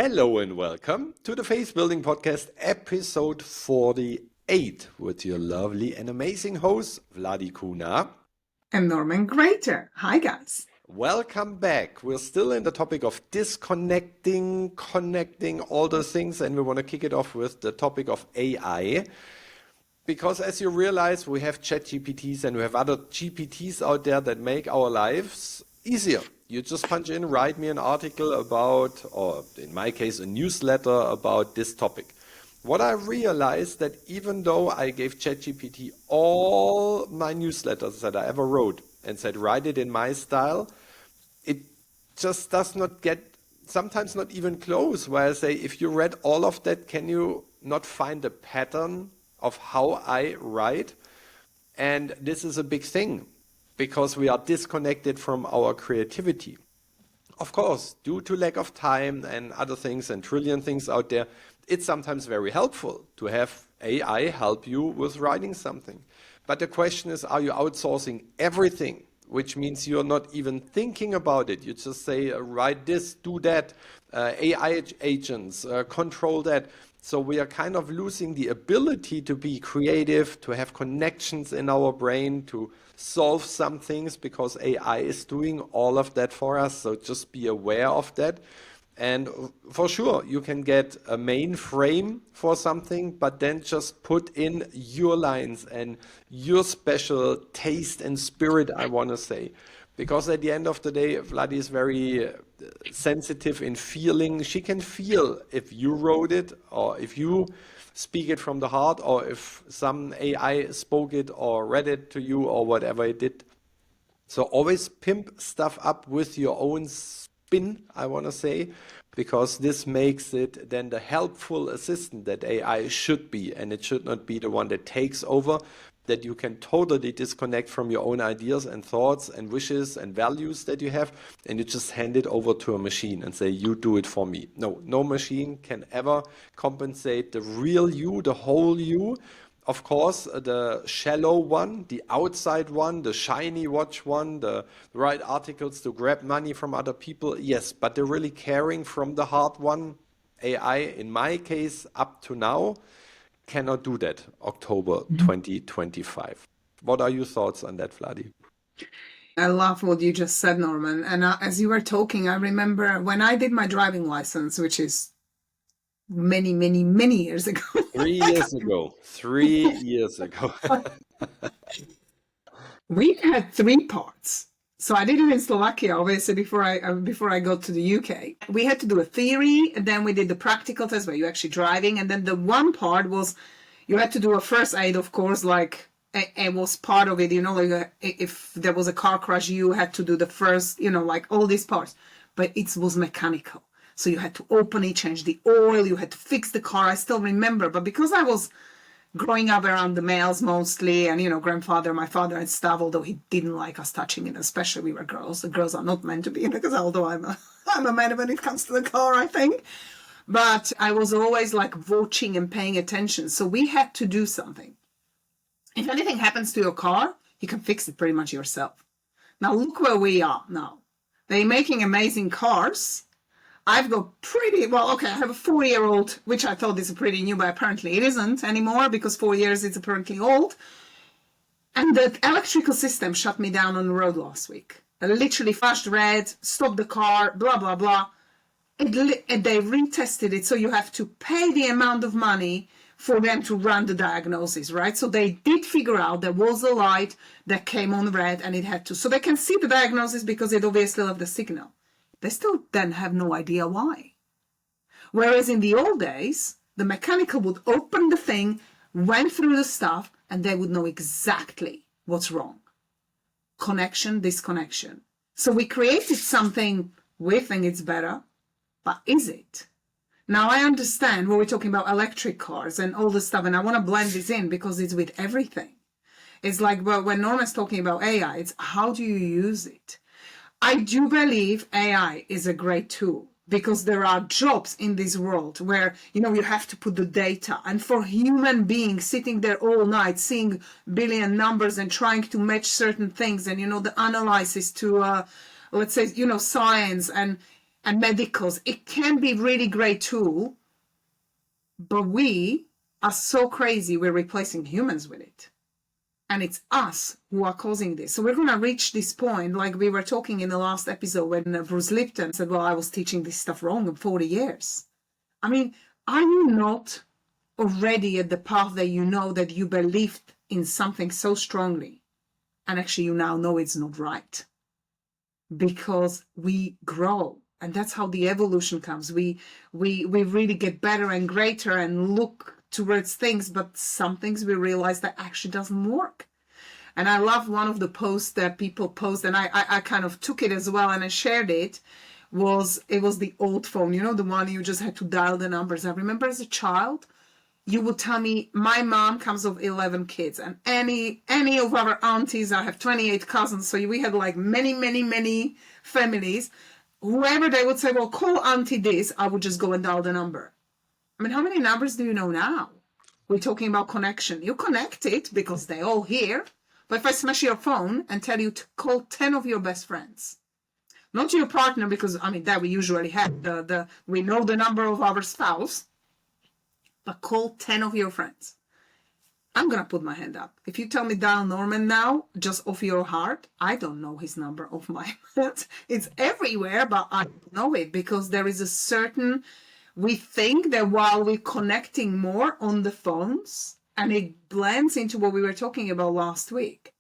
Hello and welcome to the Faith Building Podcast, episode 48, with your lovely and amazing host, Vladi Kuna. And Norman Greater. Hi, guys. Welcome back. We're still in the topic of disconnecting, connecting, all those things, and we want to kick it off with the topic of AI. Because as you realize, we have ChatGPTs and we have other GPTs out there that make our lives easier. You just punch in, write me an article about, or in my case, a newsletter about this topic. What I realized that even though I gave ChatGPT all my newsletters that I ever wrote and said, write it in my style, it just does not get, sometimes not even close, where I say, if you read all of that, can you not find a pattern of how I write? And this is a big thing, because we are disconnected from our creativity. Of course, due to lack of time and other things and trillion things out there, it's sometimes very helpful to have AI help you with writing something. But the question is, are you outsourcing everything? Which means you're not even thinking about it. You just say, write this, do that, AI agents, control that. So we are kind of losing the ability to be creative, to have connections in our brain, to solve some things, because AI is doing all of that for us. So just be aware of that. And for sure, you can get a mainframe for something, but then just put in your lines and your special taste and spirit, I want to say. Because at the end of the day, Vladi is very sensitive in feeling. She can feel if you wrote it, or if you speak it from the heart, or if some AI spoke it or read it to you, or whatever it did. So always pimp stuff up with your own spin, I want to say, because this makes it then the helpful assistant that AI should be, and it should not be the one that takes over, that you can totally disconnect from your own ideas and thoughts and wishes and values that you have, and you just hand it over to a machine and say, you do it for me. No machine can ever compensate the real you, the whole you. Of course, the shallow one, the outside one, the shiny watch one, the write articles to grab money from other people, yes, but the really caring from the heart one, AI, in my case, up to now, cannot do that, October 2025. What are your thoughts on that, Vladi? I love what you just said, Norman. And as you were talking, I remember when I did my driving license, which is many, many, many years ago. 3 years ago. 3 years ago. We had 3 parts. So I did it in Slovakia, obviously, before I got to the UK. We had to do a theory, and then we did the practical test where you're actually driving. And then the one part was you had to do a first aid, of course, like it was part of it, like if there was a car crash, you had to do the first, like all these parts. But it was mechanical. So you had to open it, change the oil, you had to fix the car. I still remember. But because I was growing up around the males mostly, and grandfather, my father and stuff, although he didn't like us touching it, especially we were girls. The girls are not meant to be in it, because although I'm a man when it comes to the car, I think. But I was always like watching and paying attention. So we had to do something. If anything happens to your car, you can fix it pretty much yourself. Now look where we are now. They're making amazing cars. I've got I have a 4-year-old, which I thought is pretty new, but apparently it isn't anymore, because 4 years it's apparently old. And the electrical system shut me down on the road last week. I literally flashed red, stopped the car, blah, blah, blah. And they retested it, so you have to pay the amount of money for them to run the diagnosis, right? So they did figure out there was a light that came on red, and it had to. So they can see the diagnosis because it obviously left the signal. They still then have no idea why. Whereas in the old days, the mechanical would open the thing, went through the stuff, and they would know exactly what's wrong. Connection, disconnection. So we created something, we think it's better, but is it? Now I understand when we're talking about electric cars and all this stuff, and I want to blend this in because it's with everything. It's like, well, when Norman's talking about AI, it's how do you use it? I do believe AI is a great tool, because there are jobs in this world where, you have to put the data. And for human beings sitting there all night, seeing billion numbers and trying to match certain things, and, the analysis to, let's say, science, and and medicals. It can be really great tool, but we are so crazy we're replacing humans with it. And it's us who are causing this. So we're going to reach this point, like we were talking in the last episode when Bruce Lipton said, well, I was teaching this stuff wrong in 40 years. I mean, are you not already at the path that you know that you believed in something so strongly and actually you now know it's not right? Because we grow, and that's how the evolution comes. We really get better and greater and look towards things, but some things we realize that actually doesn't work. And I love one of the posts that people post, and I kind of took it as well and I shared it. It was the old phone, you know, the one you just had to dial the numbers. I remember as a child, you would tell me, my mom comes of 11 kids, and any of our aunties, I have 28 cousins, so we had like many families. Whoever they would say, well, call auntie this, I would just go and dial the number. I mean, how many numbers do you know now? We're talking about connection. You connect it because they're all here. But if I smash your phone and tell you to call 10 of your best friends, not your partner, because I mean that we usually have we know the number of our spouse, but call 10 of your friends. I'm gonna put my hand up. If you tell me dial Norman now, just off your heart, I don't know his number off my head. It's everywhere, but I don't know it because there is a certain. We think that while we're connecting more on the phones, and it blends into what we were talking about last week,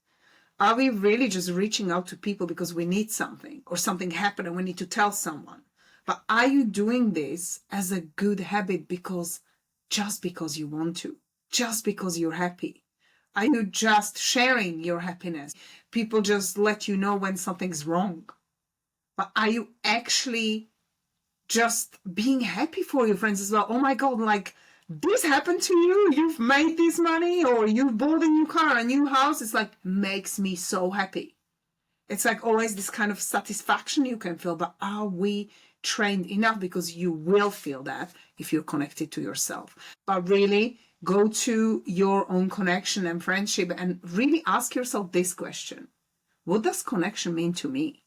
are we really just reaching out to people because we need something or something happened and we need to tell someone? But are you doing this as a good habit just because you want to, just because you're happy? Are you just sharing your happiness? People just let you know when something's wrong. But are you actually just being happy for your friends as well? Oh my God, like this happened to you, you've made this money, or you've bought a new car, a new house. It's like, makes me so happy. It's like always this kind of satisfaction you can feel, but are we trained enough? Because you will feel that if you're connected to yourself. But really go to your own connection and friendship and really ask yourself this question. What does connection mean to me?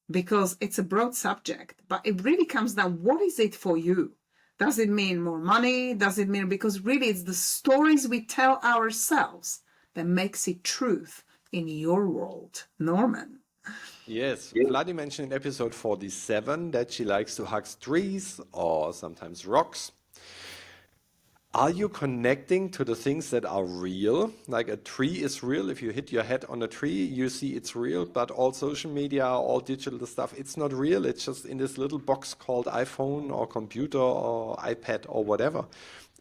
Because it's a broad subject, but it really comes down, what is it for you? Does it mean more money? Does it mean, because really it's the stories we tell ourselves that makes it truth in your world. Norman. Yes, Vladi mentioned in episode 47 that she likes to hug trees or sometimes rocks. Are you connecting to the things that are real? Like a tree is real. If you hit your head on a tree, you see it's real, but all social media, all digital stuff, it's not real. It's just in this little box called iPhone or computer or iPad or whatever.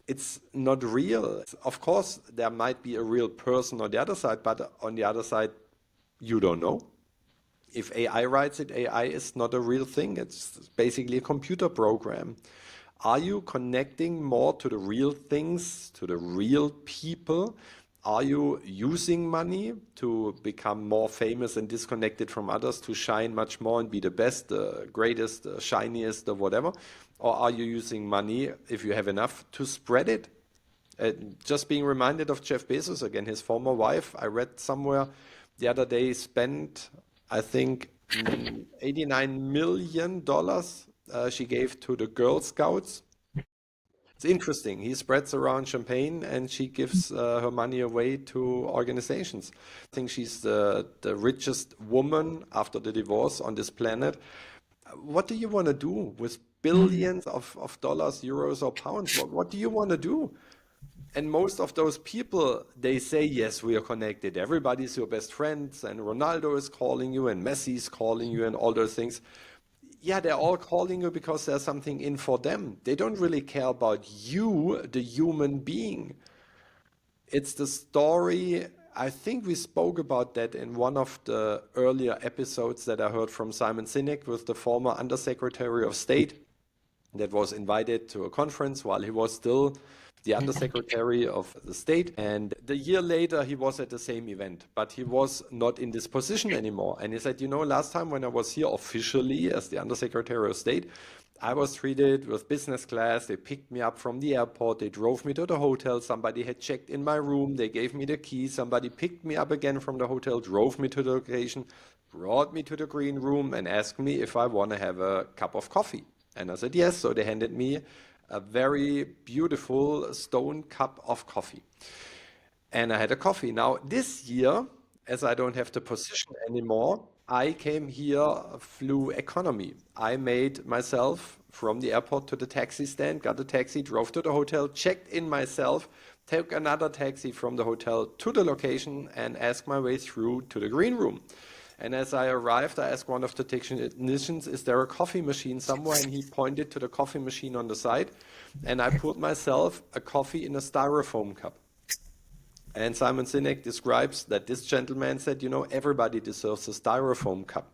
It's not real. Of course, there might be a real person on the other side, but on the other side, you don't know. If AI writes it, AI is not a real thing. It's basically a computer program. Are you connecting more to the real things, to the real people? Are you using money to become more famous and disconnected from others, to shine much more and be the best, the greatest, the shiniest, or whatever? Or are you using money, if you have enough, to spread it? Just being reminded of Jeff Bezos again, his former wife, I read somewhere the other day, spent, I think, $89 million she gave to the Girl Scouts. It's interesting. He spreads around champagne and she gives her money away to organizations. I think she's the richest woman after the divorce on this planet. What do you want to do with billions of dollars, euros, or pounds? What do you want to do? And most of those people, they say, yes, we are connected. Everybody's your best friends, and Ronaldo is calling you, and Messi is calling you, and all those things. Yeah, they're all calling you because there's something in for them. They don't really care about you, the human being. It's the story. I think we spoke about that in one of the earlier episodes that I heard from Simon Sinek with the former Undersecretary of State that was invited to a conference while he was still the Undersecretary of the State. And the year later, he was at the same event, but he was not in this position anymore. And he said, you know, last time when I was here officially as the Undersecretary of State, I was treated with business class. They picked me up from the airport. They drove me to the hotel. Somebody had checked in my room. They gave me the key. Somebody picked me up again from the hotel, drove me to the location, brought me to the green room and asked me if I want to have a cup of coffee. And I said yes. So they handed me a very beautiful stone cup of coffee. And I had a coffee. Now, this year, as I don't have the position anymore, I came here, flew economy. I made myself from the airport to the taxi stand, got a taxi, drove to the hotel, checked in myself, took another taxi from the hotel to the location, and asked my way through to the green room. And as I arrived, I asked one of the technicians, is there a coffee machine somewhere? And he pointed to the coffee machine on the side. And I poured myself a coffee in a styrofoam cup. And Simon Sinek describes that this gentleman said, you know, everybody deserves a styrofoam cup.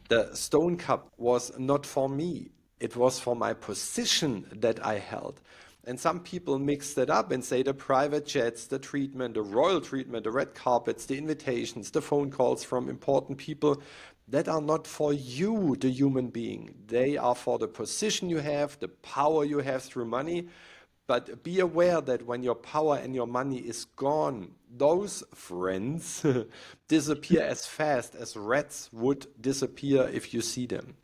The stone cup was not for me. It was for my position that I held. And some people mix that up and say the private jets, the treatment, the royal treatment, the red carpets, the invitations, the phone calls from important people, that are not for you, the human being. They are for the position you have, the power you have through money. But be aware that when your power and your money is gone, those friends disappear as fast as rats would disappear if you see them.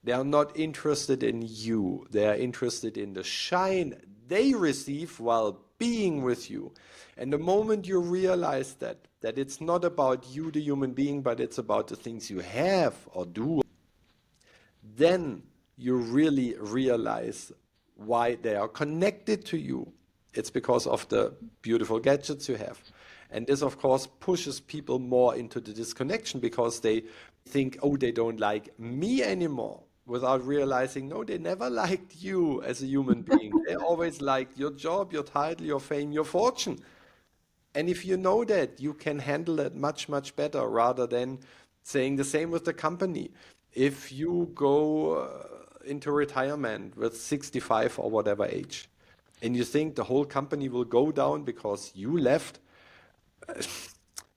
They are not interested in you. They are interested in the shine they receive while being with you. And the moment you realize that it's not about you, the human being, but it's about the things you have or do, then you really realize why they are connected to you. It's because of the beautiful gadgets you have. And this, of course, pushes people more into the disconnection because they think, oh, they don't like me anymore, without realizing, no, they never liked you as a human being. They always liked your job, your title, your fame, your fortune. And if you know that, you can handle it much, much better rather than saying the same with the company. If you go into retirement with 65 or whatever age, and you think the whole company will go down because you left,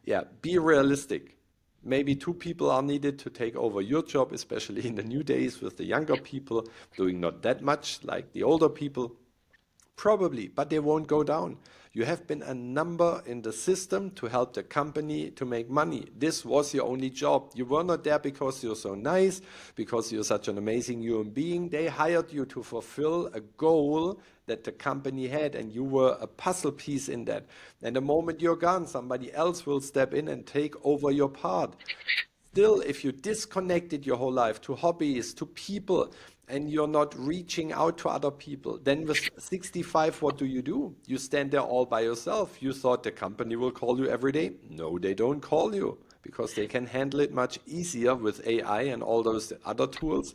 yeah, be realistic. Maybe two people are needed to take over your job, especially in the new days with the younger people doing not that much like the older people. Probably, but they won't go down. You have been a number in the system to help the company to make money. This was your only job. You were not there because you're so nice, because you're such an amazing human being. They hired you to fulfill a goal that the company had, and you were a puzzle piece in that. And the moment you're gone, somebody else will step in and take over your part. Still, if you disconnected your whole life to hobbies, to people, and you're not reaching out to other people, then with 65, what do? You stand there all by yourself. You thought the company will call you every day. No, they don't call you because they can handle it much easier with AI and all those other tools.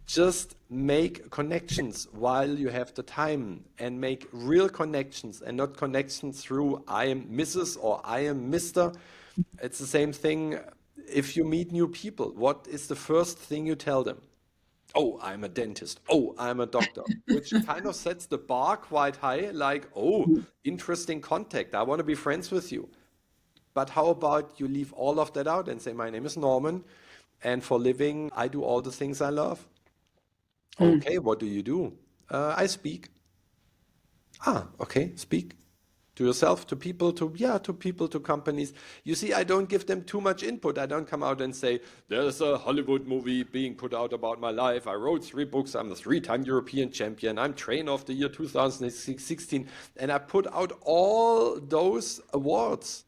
Just make connections while you have the time and make real connections and not connections through I am Mrs. or I am Mr. It's the same thing. If you meet new people, what is the first thing you tell them? Oh, I'm a dentist. Oh, I'm a doctor, which kind of sets the bar quite high, like, oh, interesting contact. I want to be friends with you. But how about you leave all of that out and say, my name is Norman, and for living, I do all the things I love. Okay, what do you do? I speak. Ah, okay, speak. To yourself, to people, to companies. You see, I don't give them too much input. I don't come out and say, there's a Hollywood movie being put out about my life. I wrote 3 books. I'm a 3-time European champion. I'm trainer of the year 2016. And I put out all those awards.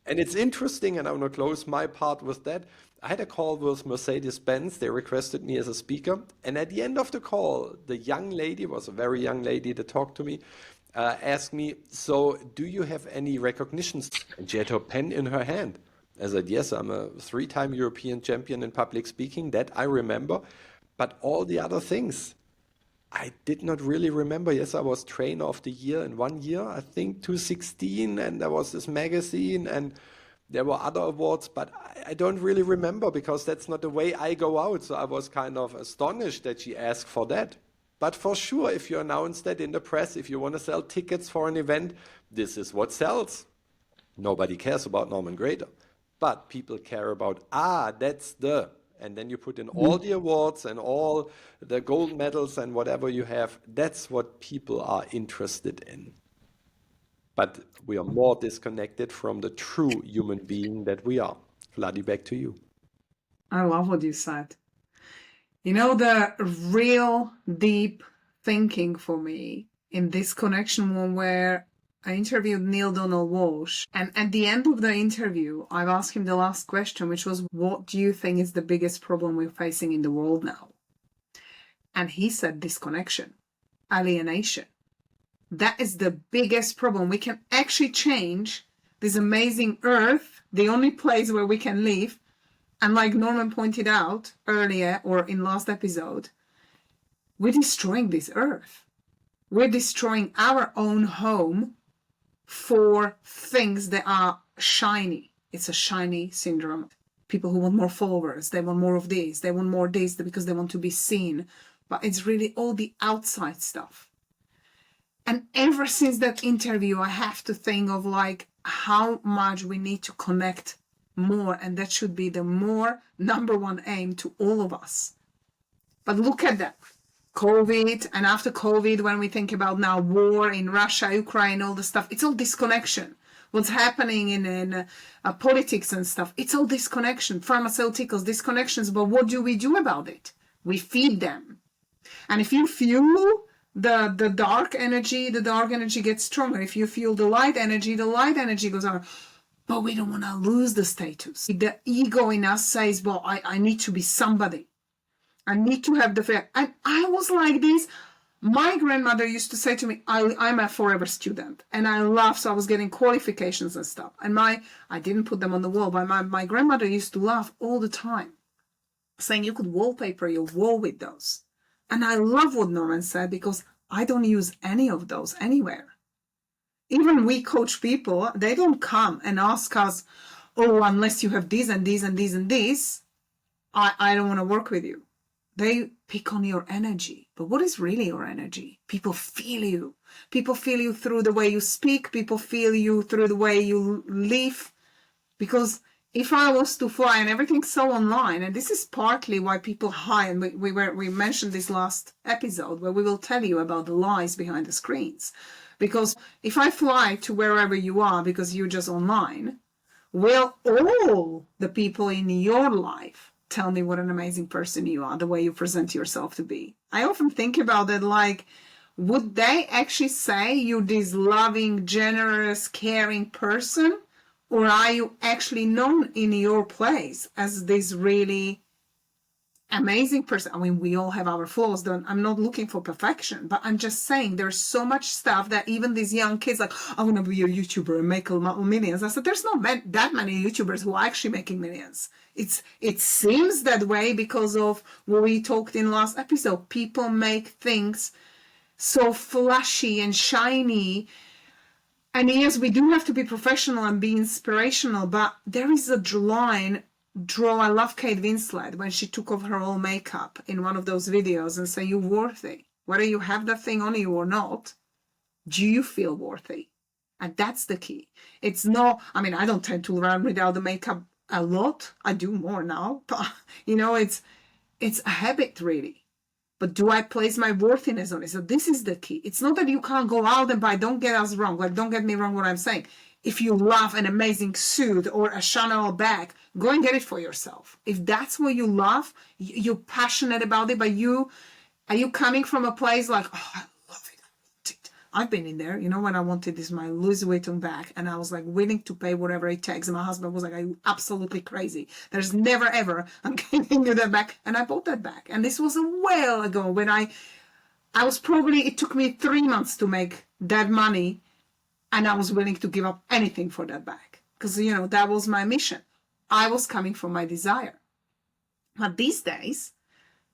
And it's interesting, and I'm going to close my part with that. I had a call with Mercedes-Benz. They requested me as a speaker. And at the end of the call, the young lady, was a very young lady that talked to me, asked me, so do you have any recognitions? And she had her pen in her hand. I said, yes, I'm a 3-time European champion in public speaking. That I remember. But all the other things, I did not really remember. Yes, I was trainer of the year in 1 year, I think 2016. And there was this magazine and there were other awards, but I don't really remember because that's not the way I go out. So I was kind of astonished that she asked for that. But for sure, if you announce that in the press, if you want to sell tickets for an event, this is what sells. Nobody cares about Norman Grater. But people care about, that's the, and then you put in all the awards and all the gold medals and whatever you have. That's what people are interested in. But we are more disconnected from the true human being that we are. Vladi, back to you. I love what you said. You know, the real deep thinking for me in this connection one where I interviewed Neil Donald Walsh, and at the end of the interview, I've asked him the last question, which was, what do you think is the biggest problem we're facing in the world now? And he said disconnection, alienation. That is the biggest problem. We can actually change this amazing earth, the only place where we can live. And like Norman pointed out earlier or in last episode, we're destroying this earth. We're destroying our own home for things that are shiny. It's a shiny syndrome. People who want more followers, they want more of this, they want more this because they want to be seen. But it's really all the outside stuff. And ever since that interview, I have to think of like how much we need to connect more, and that should be the more number one aim to all of us. But look at that. COVID, and after COVID, when we think about now war in Russia, Ukraine, all the stuff, it's all disconnection. What's happening in politics and stuff, it's all disconnection. Pharmaceuticals, disconnections, but what do we do about it? We feed them. And if you fuel the dark energy gets stronger. If you fuel the light energy goes on. But we don't want to lose the status. The ego in us says, well, I need to be somebody. I need to have the fair. And I was like this. My grandmother used to say to me, I'm a forever student. And I laughed, so I was getting qualifications and stuff. And I didn't put them on the wall, but my grandmother used to laugh all the time, saying you could wallpaper your wall with those. And I love what Norman said, because I don't use any of those anywhere. Even we coach people, they don't come and ask us, oh, unless you have this and this and this and this, I don't want to work with you. They pick on your energy. But what is really your energy? People feel you. People feel you through the way you speak. People feel you through the way you live. Because if I was to fly, and everything's so online, and this is partly why people hide, and we mentioned this last episode, where we will tell you about the lies behind the screens. Because if I fly to wherever you are because you're just online, will all the people in your life tell me what an amazing person you are, the way you present yourself to be? I often think about it like, would they actually say you're this loving, generous, caring person? Or are you actually known in your place as this really amazing person? I mean, we all have our flaws. I'm not looking for perfection, but I'm just saying there's so much stuff that even these young kids like, I want to be a YouTuber and make millions. I said, there's not that many YouTubers who are actually making millions. It seems that way because of what we talked in last episode. People make things so flashy and shiny. And yes, we do have to be professional and be inspirational, but there is a line. I love Kate Winslet when she took off her all makeup in one of those videos and say, you're worthy. Whether you have that thing on you or not, do you feel worthy? And that's the key. It's not, I mean, I don't tend to run without the makeup a lot. I do more now, but it's a habit really. But do I place my worthiness on it? So this is the key. It's not that you can't go out and buy, don't get us wrong. Like, don't get me wrong what I'm saying. If you love an amazing suit or a Chanel bag, go and get it for yourself. If that's what you love, you're passionate about it, but are you coming from a place like, oh, I love it, I want it. I've been in there, when I wanted this, my Louis Vuitton bag, and I was like willing to pay whatever it takes. And my husband was like, are you absolutely crazy? There's never ever, I'm giving you that bag. And I bought that bag. And this was a while ago when I was probably, it took me 3 months to make that money. And I was willing to give up anything for that bag. Because, that was my mission. I was coming from my desire. But these days,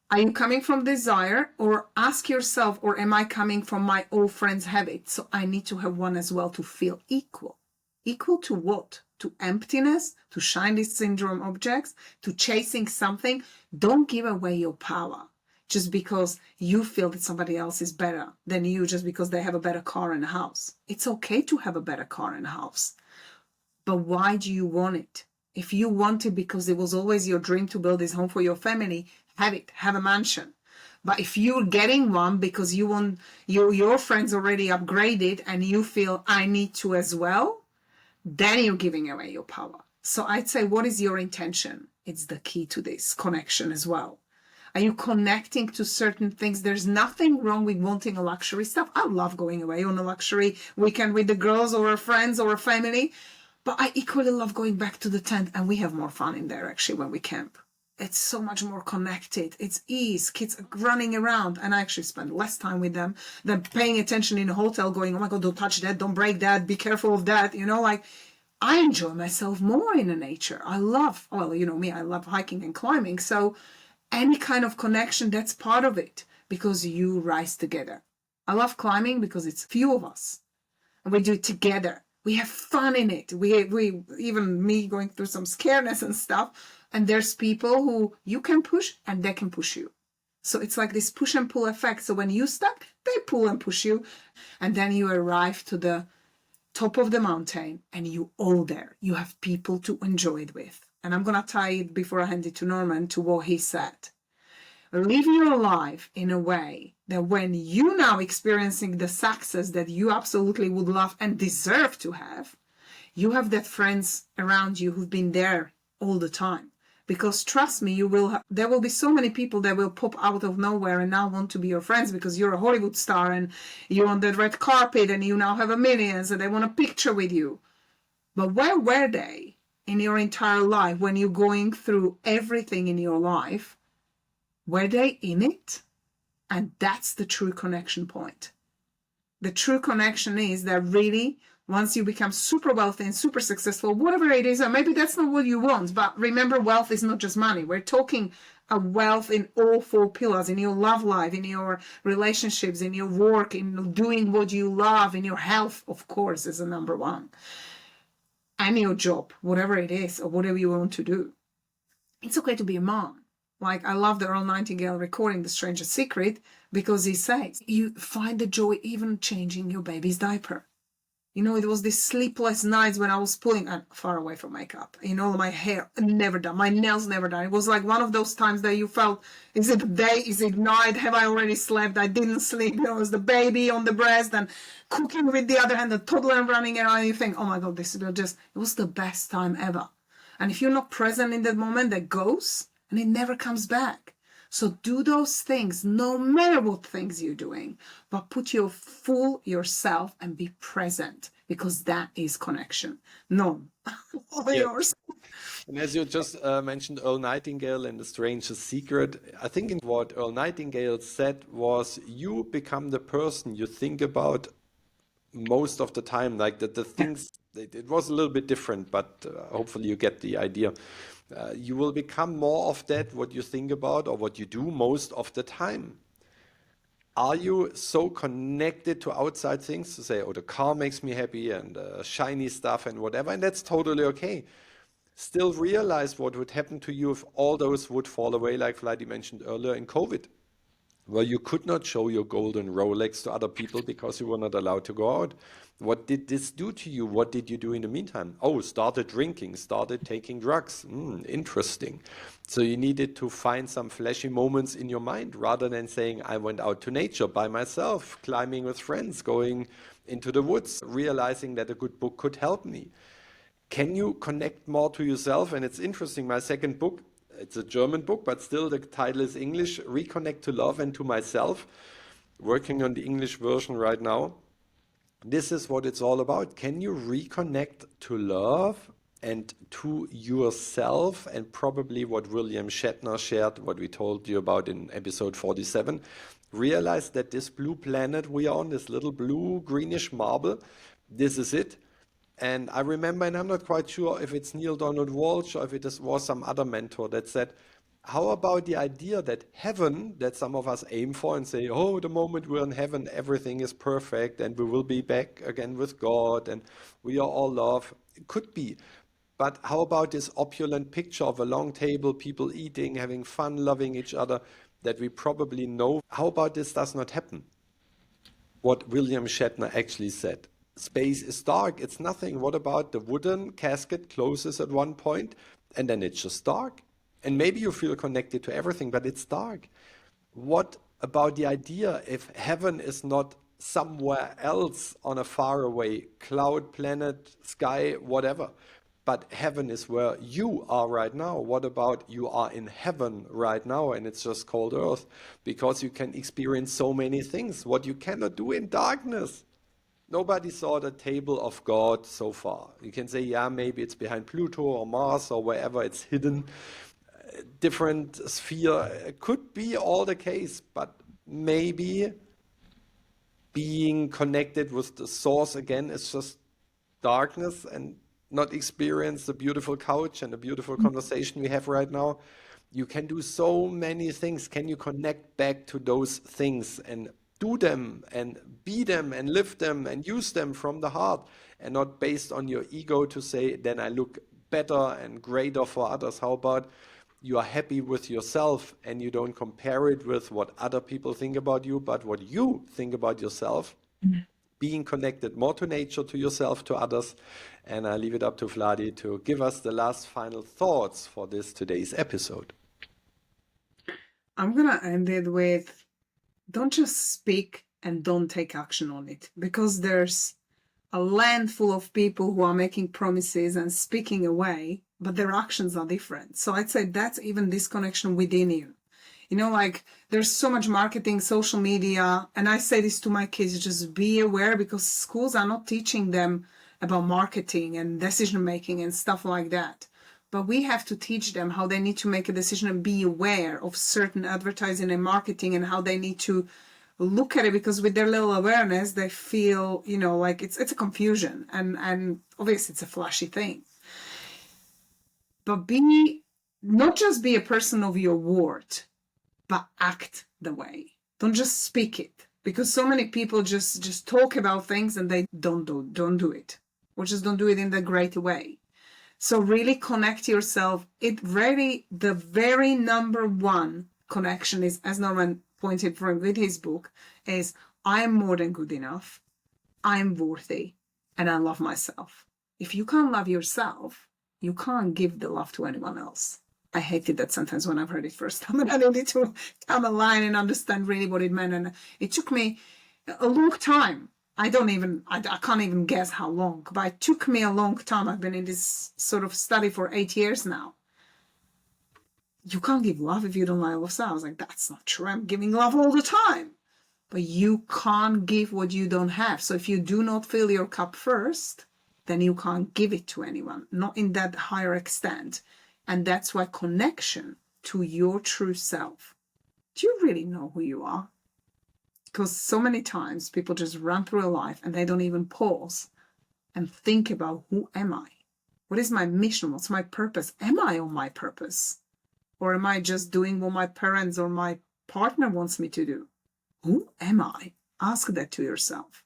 are you coming from desire, or ask yourself, or am I coming from my old friend's habit? So I need to have one as well to feel equal. Equal to what? To emptiness, to shiny syndrome objects, to chasing something. Don't give away your power just because you feel that somebody else is better than you, just because they have a better car and a house. It's okay to have a better car and a house. But why do you want it? If you want it because it was always your dream to build this home for your family, have it, have a mansion. But if you're getting one because you want your friends already upgraded and you feel I need to as well, then you're giving away your power. So I'd say, what is your intention? It's the key to this connection as well. Are you connecting to certain things? There's nothing wrong with wanting a luxury stuff. I love going away on a luxury weekend with the girls or our friends or our family, but I equally love going back to the tent, and we have more fun in there actually when we camp. It's so much more connected. It's ease. Kids are running around, and I actually spend less time with them than paying attention in a hotel going, oh my God, don't touch that, don't break that, be careful of that. Like I enjoy myself more in the nature. I love, well, you know me, I love hiking and climbing. So any kind of connection, that's part of it because you rise together. I love climbing because it's few of us and we do it together. We have fun in it. We even me going through some scaredness and stuff. And there's people who you can push and they can push you. So it's like this push and pull effect. So when you stuck, they pull and push you. And then you arrive to the top of the mountain and you all there. You have people to enjoy it with. And I'm going to tie it before I hand it to Norman to what he said. Live your life in a way that when you now experiencing the success that you absolutely would love and deserve to have, you have that friends around you who've been there all the time. Because trust me, there will be so many people that will pop out of nowhere and now want to be your friends because you're a Hollywood star and you're on the red carpet and you now have a millions and they want a picture with you. But where were they in your entire life when you're going through everything in your life? Were they in it? And that's the true connection point. The true connection is that really, once you become super wealthy and super successful, whatever it is, or maybe that's not what you want, but remember, wealth is not just money. We're talking a wealth in all four pillars, in your love life, in your relationships, in your work, in doing what you love, in your health, of course, is the number one. And your job, whatever it is, or whatever you want to do. It's okay to be a mom. Like I love the Earl Nightingale recording The Strangest Secret because he says, you find the joy even changing your baby's diaper. It was these sleepless nights when I was pulling far away from makeup. My hair never done. My nails never done. It was like one of those times that you felt, is it day? Is it night? Have I already slept? I didn't sleep. It was the baby on the breast and cooking with the other hand, the toddler running around. And you think, oh my God, it was the best time ever. And if you're not present in that moment, that goes and it never comes back. So do those things, no matter what things you're doing, but put your full yourself and be present because that is connection. No, all yours. And as you just mentioned Earl Nightingale and The Strangest Secret, I think what Earl Nightingale said was you become the person you think about most of the time, like the things, it was a little bit different, but hopefully you get the idea. You will become more of that, what you think about or what you do most of the time. Are you so connected to outside things to say, oh, the car makes me happy and shiny stuff and whatever, and that's totally okay. Still realize what would happen to you if all those would fall away, like Vladi mentioned earlier in COVID. Well, you could not show your golden Rolex to other people because you were not allowed to go out. What did this do to you? What did you do in the meantime? Oh, started drinking, started taking drugs. Interesting. So you needed to find some flashy moments in your mind rather than saying, I went out to nature by myself, climbing with friends, going into the woods, realizing that a good book could help me. Can you connect more to yourself? And it's interesting, my second book, it's a German book, but still the title is English, Reconnect to Love and to Myself. Working on the English version right now. This is what it's all about. Can you reconnect to love and to yourself? And probably what William Shatner shared, what we told you about in episode 47. Realize that this blue planet we are on, this little blue greenish marble, this is it. And I remember, and I'm not quite sure if it's Neil Donald Walsh or if it was some other mentor that said, how about the idea that heaven, that some of us aim for and say, oh, the moment we're in heaven, everything is perfect and we will be back again with God and we are all love. It could be. But how about this opulent picture of a long table, people eating, having fun, loving each other that we probably know? How about this does not happen? What William Shatner actually said. space is dark. It's nothing. What about the wooden casket closes at one point and then it's just dark? And maybe you feel connected to everything, but it's dark. What about the idea if heaven is not somewhere else on a faraway cloud, planet, sky, whatever, but heaven is where you are right now? What about you are in heaven right now and it's just called earth? Because you can experience so many things, what you cannot do in darkness. Nobody saw the table of God so far. You can say, yeah, maybe it's behind Pluto or Mars or wherever it's hidden. Different sphere. It could be all the case, but maybe being connected with the source again is just darkness and not experience the beautiful couch and the beautiful conversation we have right now. You can do so many things. Can you connect back to those things and do them and be them and live them and use them from the heart and not based on your ego to say, then I look better and greater for others? How about you are happy with yourself and you don't compare it with what other people think about you, but what you think about yourself? Being connected more to nature, to yourself, to others. And I leave it up to Vladi to give us the last final thoughts for this today's episode. I'm going to end it with, don't just speak and don't take action on it, because there's a land full of people who are making promises and speaking away, but their actions are different. So I'd say that's even disconnection within you. You know, like there's so much marketing, social media, and I say this to my kids, just be aware, because schools are not teaching them about marketing and decision making and stuff like that. But we have to teach them how they need to make a decision and be aware of certain advertising and marketing and how they need to look at it, because with their little awareness, they feel, you know, like it's a confusion, and obviously it's a flashy thing. But not just be a person of your word, but act the way. Don't just speak it, because so many people just talk about things and they don't do it, or just don't do it in the great way. So really connect yourself. The very number one connection is, as Norman pointed from with his book, is I'm more than good enough, I'm worthy, and I love myself. If you can't love yourself, you can't give the love to anyone else. I hated that sentence when I heard it first time, and I needed to come aligned and understand really what it meant. And it took me a long time. I can't even guess how long, but it took me a long time. I've been in this sort of study for 8 years now. You can't give love if you don't love yourself. I was like, that's not true. I'm giving love all the time. But you can't give what you don't have. So if you do not fill your cup first, then you can't give it to anyone, not in that higher extent. And that's why connection to your true self. Do you really know who you are? Because so many times people just run through a life and they don't even pause and think about, who am I? What is my mission? What's my purpose? Am I on my purpose? Or am I just doing what my parents or my partner wants me to do? Who am I? Ask that to yourself.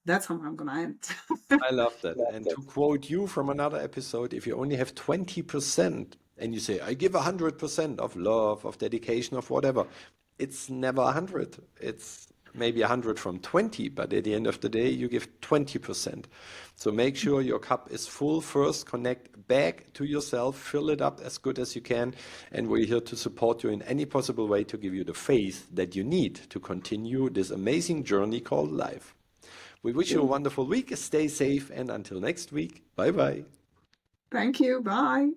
That's how I'm going to end. I love that. And to quote you from another episode, if you only have 20% and you say, I give 100% of love, of dedication, of whatever, it's never 100. It's maybe 100 from 20, but at the end of the day, you give 20%. So make sure your cup is full first, connect back to yourself, fill it up as good as you can. And we're here to support you in any possible way to give you the faith that you need to continue this amazing journey called life. We wish you a wonderful week. Stay safe. And until next week, bye-bye. Thank you. Bye.